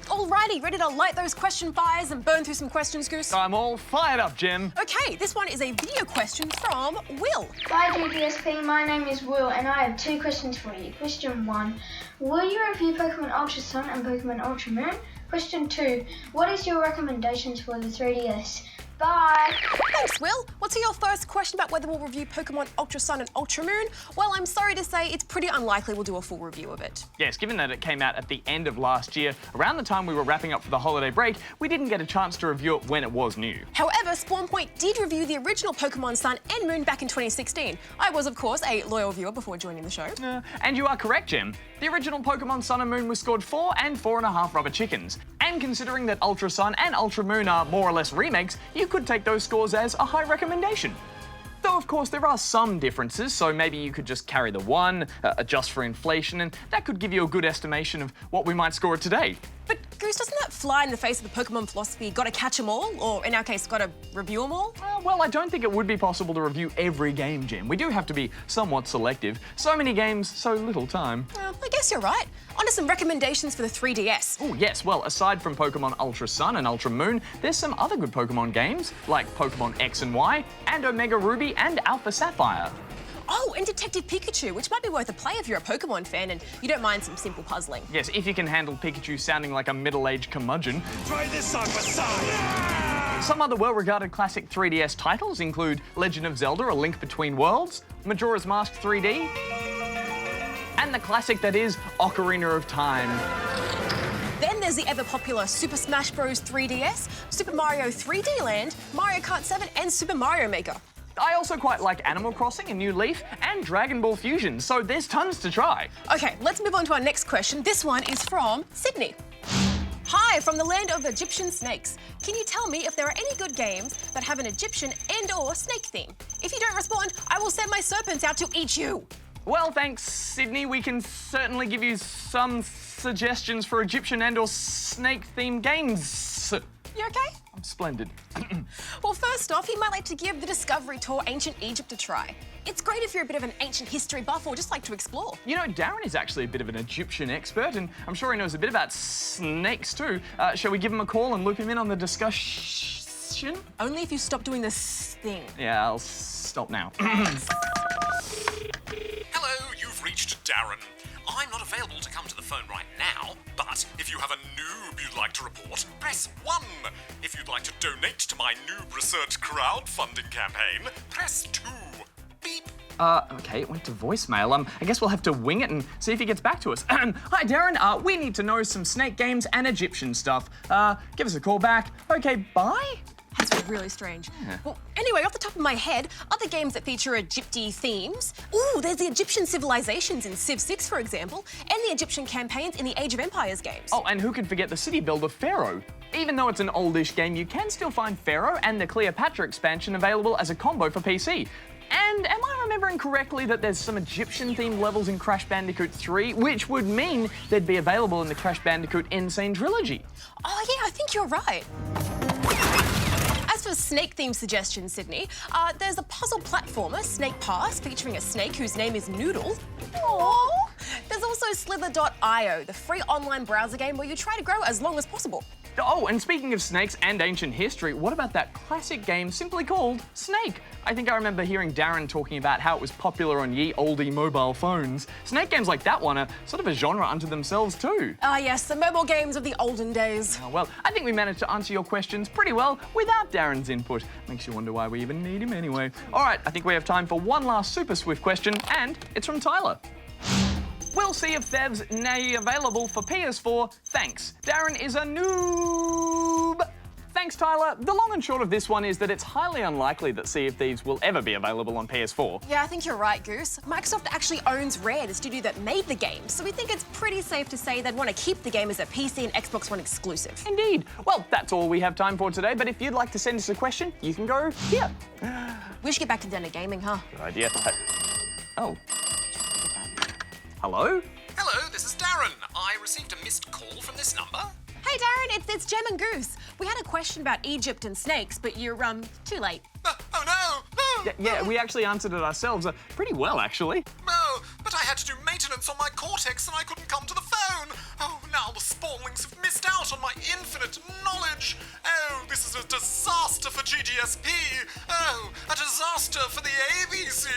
Alrighty, ready to light those question fires and burn through some questions, Goose? I'm all fired up, Gem. Okay, this one is a video question from Will. Hi GPSP, my name is Will and I have two questions for you. Question 1, will you review Pokemon Ultra Sun and Pokemon Ultra Moon? Question 2, what is your recommendations for the 3DS? Bye! Thanks, Will. Well, to your first question about whether we'll review Pokemon Ultra Sun and Ultra Moon, well, I'm sorry to say it's pretty unlikely we'll do a full review of it. Yes, given that it came out at the end of last year, around the time we were wrapping up for the holiday break, we didn't get a chance to review it when it was new. However, Spawn Point did review the original Pokemon Sun and Moon back in 2016. I was, of course, a loyal viewer before joining the show. And you are correct, Gem. The original Pokemon Sun and Moon was scored 4 and 4.5 rubber chickens. And considering that Ultra Sun and Ultra Moon are more or less remakes, you could take those scores as a high recommendation. Though, of course, there are some differences, so maybe you could just carry the 1, adjust for inflation, and that could give you a good estimation of what we might score it today. But, Goose, doesn't that fly in the face of the Pokemon philosophy, gotta catch 'em all? Or, in our case, gotta review 'em all? Well, I don't think it would be possible to review every game, Gem. We do have to be somewhat selective. So many games, so little time. Well, I guess you're right. On to some recommendations for the 3DS. Oh, yes. Well, aside from Pokemon Ultra Sun and Ultra Moon, there's some other good Pokemon games, like Pokemon X and Y, and Omega Ruby and Alpha Sapphire. Oh, and Detective Pikachu, which might be worth a play if you're a Pokemon fan and you don't mind some simple puzzling. Yes, if you can handle Pikachu sounding like a middle-aged curmudgeon. Try this side by side! Some other well-regarded classic 3DS titles include Legend of Zelda: A Link Between Worlds, Majora's Mask 3D, and the classic that is Ocarina of Time. Then there's the ever-popular Super Smash Bros. 3DS, Super Mario 3D Land, Mario Kart 7, and Super Mario Maker. I also quite like Animal Crossing, A New Leaf, and Dragon Ball Fusion, so there's tons to try. Okay, let's move on to our next question. This one is from Sydney. Hi, from the land of Egyptian snakes. Can you tell me if there are any good games that have an Egyptian and/or snake theme? If you don't respond, I will send my serpents out to eat you. Well, thanks, Sydney. We can certainly give you some suggestions for Egyptian and/or snake-themed games. You okay? I'm splendid. Well, first off, you might like to give the Discovery Tour Ancient Egypt a try. It's great if you're a bit of an ancient history buff or just like to explore. You know, Darren is actually a bit of an Egyptian expert, and I'm sure he knows a bit about snakes too. Shall we give him a call and loop him in on the discussion? Only if you stop doing this thing. Yeah, I'll stop now. Hello, you've reached Darren. I'm not available to come to the phone right now, but if you have a noob you'd like to report, press 1. If you'd like to donate to my noob research crowdfunding campaign, press 2. Beep. Okay, it went to voicemail. I guess we'll have to wing it and see if he gets back to us. Hi, Darren. We need to know some snake games and Egyptian stuff. Give us a call back. Okay, bye? That's really strange. Yeah. Well, anyway, off the top of my head, other games that feature Egypti themes. Ooh, there's the Egyptian civilizations in Civ 6, for example, and the Egyptian campaigns in the Age of Empires games. Oh, and who could forget the city builder Pharaoh? Even though it's an oldish game, you can still find Pharaoh and the Cleopatra expansion available as a combo for PC. And am I remembering correctly that there's some Egyptian-themed levels in Crash Bandicoot 3, which would mean they'd be available in the Crash Bandicoot Insane Trilogy? Oh, yeah, I think you're right. As for snake-themed suggestions, Sydney, there's a puzzle platformer, Snake Pass, featuring a snake whose name is Noodle. Aww. There's also Slither.io, the free online browser game where you try to grow as long as possible. Oh, and speaking of snakes and ancient history, what about that classic game simply called Snake? I think I remember hearing Darren talking about how it was popular on ye olde mobile phones. Snake games like that one are sort of a genre unto themselves too. Ah, yes, the mobile games of the olden days. Oh, well, I think we managed to answer your questions pretty well without Darren's input. Makes you wonder why we even need him anyway. All right, I think we have time for one last super swift question, and it's from Tyler. Will Sea of Thieves nay available for PS4? Thanks. Darren is a noob. Thanks, Tyler. The long and short of this one is that it's highly unlikely that Sea of Thieves will ever be available on PS4. Yeah, I think you're right, Goose. Microsoft actually owns Rare, the studio that made the game, so we think it's pretty safe to say they'd want to keep the game as a PC and Xbox One exclusive. Indeed. Well, that's all we have time for today, but if you'd like to send us a question, you can go here. We should get back to dinner gaming, huh? Good idea. Oh. Hello? Hello, this is Darren. I received a missed call from this number. Hey, Darren, it's Gem and Goose. We had a question about Egypt and snakes, but you're, too late. Oh, no! Yeah, we actually answered it ourselves. Pretty well, actually. No, but I had to do maintenance on my Cortex and I couldn't come to the phone. Oh, now the spawnlings have missed out on my infinite knowledge. Oh, this is a disaster for GDSP. Oh, a disaster for the ABC.